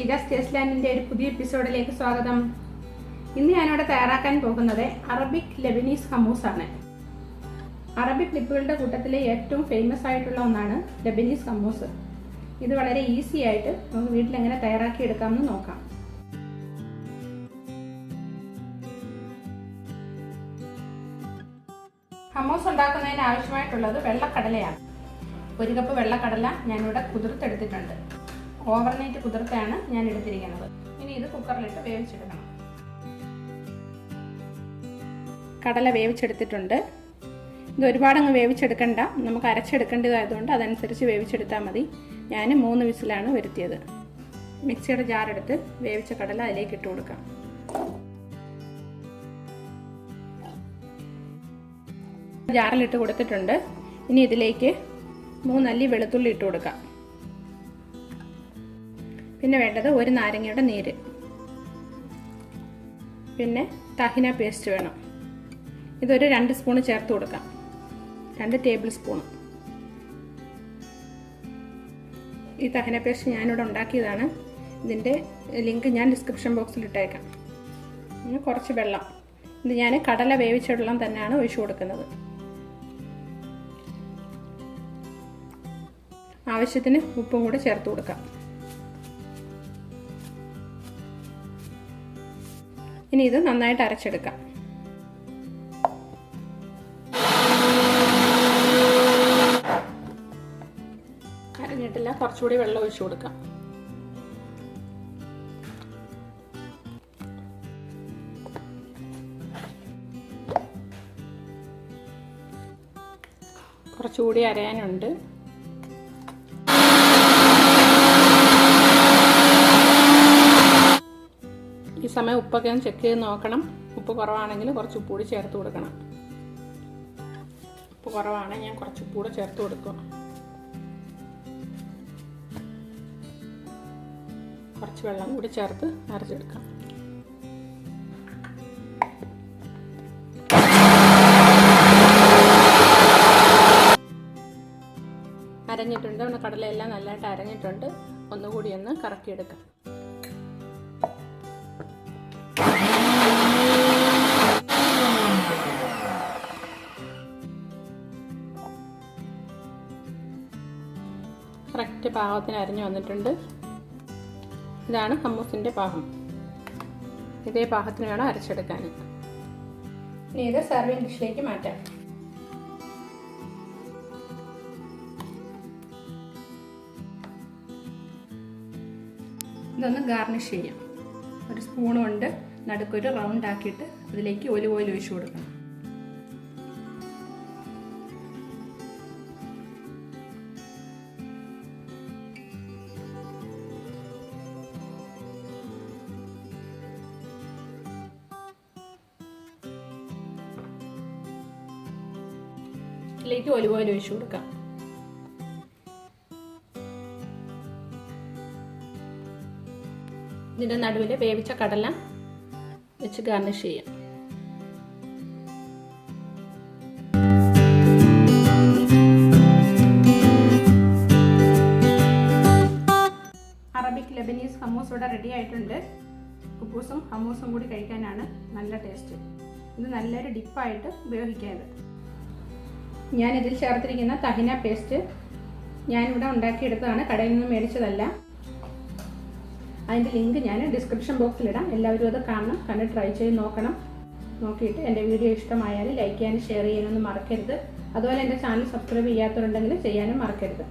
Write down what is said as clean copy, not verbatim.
Sheeja's taste ലാൻഡിൻ്റെ ഒരു പുതിയ എപ്പിസോഡിലേക്ക് സ്വാഗതം. ഇന്ന് ഞാനിവിടെ തയ്യാറാക്കാൻ പോകുന്നത് അറബിക് ലെബനീസ് ഹമ്മൂസ് ആണ്. അറബിക് ഡിപ്പുകളുടെ കൂട്ടത്തിലെ ഏറ്റവും ഫേമസ് ആയിട്ടുള്ള ഒന്നാണ് ലെബനീസ് ഹമ്മൂസ്. ഇത് വളരെ ഈസി ആയിട്ട് നമുക്ക് വീട്ടിൽ എങ്ങനെ തയ്യാറാക്കി എടുക്കാമെന്ന് നോക്കാം. ഹമ്മൂസ് ഉണ്ടാക്കുന്നതിന് ആവശ്യമായിട്ടുള്ളത് വെള്ളക്കടലയാണ്. 1 കപ്പ് വെള്ളക്കടല ഞാനിവിടെ കുതിർത്തെടുത്തിട്ടുണ്ട്. ഓവർനൈറ്റ് കുതിർത്താണ് ഞാൻ എടുത്തിരിക്കുന്നത്. ഇനി ഇത് കുക്കറിലിട്ട് വേവിച്ചെടുക്കണം. കടല വേവിച്ചെടുത്തിട്ടുണ്ട്. ഇത് ഒരുപാടങ്ങ് വേവിച്ചെടുക്കണ്ട, നമുക്ക് അരച്ചെടുക്കേണ്ടതായതുകൊണ്ട് അതനുസരിച്ച് വേവിച്ചെടുത്താൽ മതി. ഞാൻ 3 വിസിലാണ് വരുത്തിയത്. മിക്സിയുടെ ജാറെടുത്ത് വേവിച്ച കടല അതിലേക്ക് ഇട്ട് കൊടുക്കാം. ജാറിലിട്ട് കൊടുത്തിട്ടുണ്ട്. ഇനി ഇതിലേക്ക് 3 അല്ലി വെളുത്തുള്ളി ഇട്ട് കൊടുക്കാം. പിന്നെ വേണ്ടത് 1 നാരങ്ങയുടെ നീര്, പിന്നെ തഹിന പേസ്റ്റ് വേണം. ഇതൊരു 2 സ്പൂൺ ചേർത്ത് കൊടുക്കാം. 2 ടേബിൾ സ്പൂൺ. ഈ തഹിന പേസ്റ്റ് ഞാനിവിടെ ഉണ്ടാക്കിയതാണ്. ഇതിൻ്റെ ലിങ്ക് ഞാൻ ഡിസ്ക്രിപ്ഷൻ ബോക്സിൽ ഇട്ടേക്കാം. പിന്നെ കുറച്ച് വെള്ളം. ഇത് ഞാൻ കടല വേവിച്ച വെള്ളം തന്നെയാണ് ഒഴിച്ചു കൊടുക്കുന്നത്. ആവശ്യത്തിന് ഉപ്പും കൂടെ ചേർത്ത് കൊടുക്കാം. ഇനി ഇത് നന്നായിട്ട് അരച്ചെടുക്കാം. അരഞ്ഞിട്ടില്ല, കുറച്ചുകൂടി വെള്ളം ഒഴിച്ചു കൊടുക്കാം. കുറച്ചുകൂടി അരയാനുണ്ട്. ഈ സമയം ഉപ്പൊക്കെ ഒന്ന് ചെക്ക് ചെയ്ത് നോക്കണം. ഉപ്പ് കുറവാണെങ്കിൽ കുറച്ച് ഉപ്പ് കൂടി ചേർത്ത് കൊടുക്കണം. ഉപ്പ് കുറവാണെങ്കിൽ ഞാൻ കുറച്ച് ഉപ്പ് കൂടെ ചേർത്ത് കൊടുക്കും. കുറച്ച് വെള്ളം കൂടി ചേർത്ത് അരച്ചെടുക്കാം. അരഞ്ഞിട്ടുണ്ട്. നമ്മുടെ കടലയെല്ലാം നല്ലതായിട്ട് അരഞ്ഞിട്ടുണ്ട്. ഒന്നുകൂടി ഒന്ന് കറക്കിയെടുക്കാം. കറക്റ്റ് പാകത്തിന് അരിഞ്ഞു വന്നിട്ടുണ്ട്. ഇതാണ് ഹമ്മൂസിൻ്റെ പാകം. ഇതേ പാകത്തിന് വേണം അരച്ചെടുക്കാൻ. ഇനി ഇത് സർവിംഗ് ഡിഷിലേക്ക് മാറ്റാം. ഇതൊന്ന് ഗാർണിഷ് ചെയ്യാം. ഒരു സ്പൂൺ കൊണ്ട് നടുക്കൊരു റൗണ്ട് ആക്കിയിട്ട് അതിലേക്ക് ഒലിവ് ഓയിൽ ഒഴിച്ചു കൊടുക്കണം. ഇതിലേക്ക് ഒലിവ് ഓയിൽ ഒഴിച്ചു കൊടുക്കാം. ഇതിൻ്റെ നടുവിൽ വേവിച്ച കടല വെച്ച് ഗാർണിഷ് ചെയ്യാം. അറബിക് ലെബനീസ് ഹമ്മൂസ് ഇവിടെ റെഡി ആയിട്ടുണ്ട്. കുബൂസും ഹമ്മൂസും കൂടി കഴിക്കാനാണ് നല്ല ടേസ്റ്റ്. ഇത് നല്ലൊരു ഡിപ്പായിട്ട് ഉപയോഗിക്കുന്നത്. ഞാനിതിൽ ചേർത്തിരിക്കുന്ന തഹിന പേസ്റ്റ് ഞാനിവിടെ ഉണ്ടാക്കിയെടുത്തതാണ്, കടയിൽ നിന്ന് മേടിച്ചതല്ല. അതിൻ്റെ ലിങ്ക് ഞാൻ ഡിസ്ക്രിപ്ഷൻ ബോക്സിലിടാം. എല്ലാവരും അത് കാണണം, കണ്ട് ട്രൈ ചെയ്ത് നോക്കണം. നോക്കിയിട്ട് എൻ്റെ വീഡിയോ ഇഷ്ടമായാൽ ലൈക്ക് ചെയ്യാനും ഷെയർ ചെയ്യാനൊന്നും മറക്കരുത്. അതുപോലെ എൻ്റെ ചാനൽ സബ്സ്ക്രൈബ് ചെയ്യാത്തവരുണ്ടെങ്കിൽ ചെയ്യാനും മറക്കരുത്.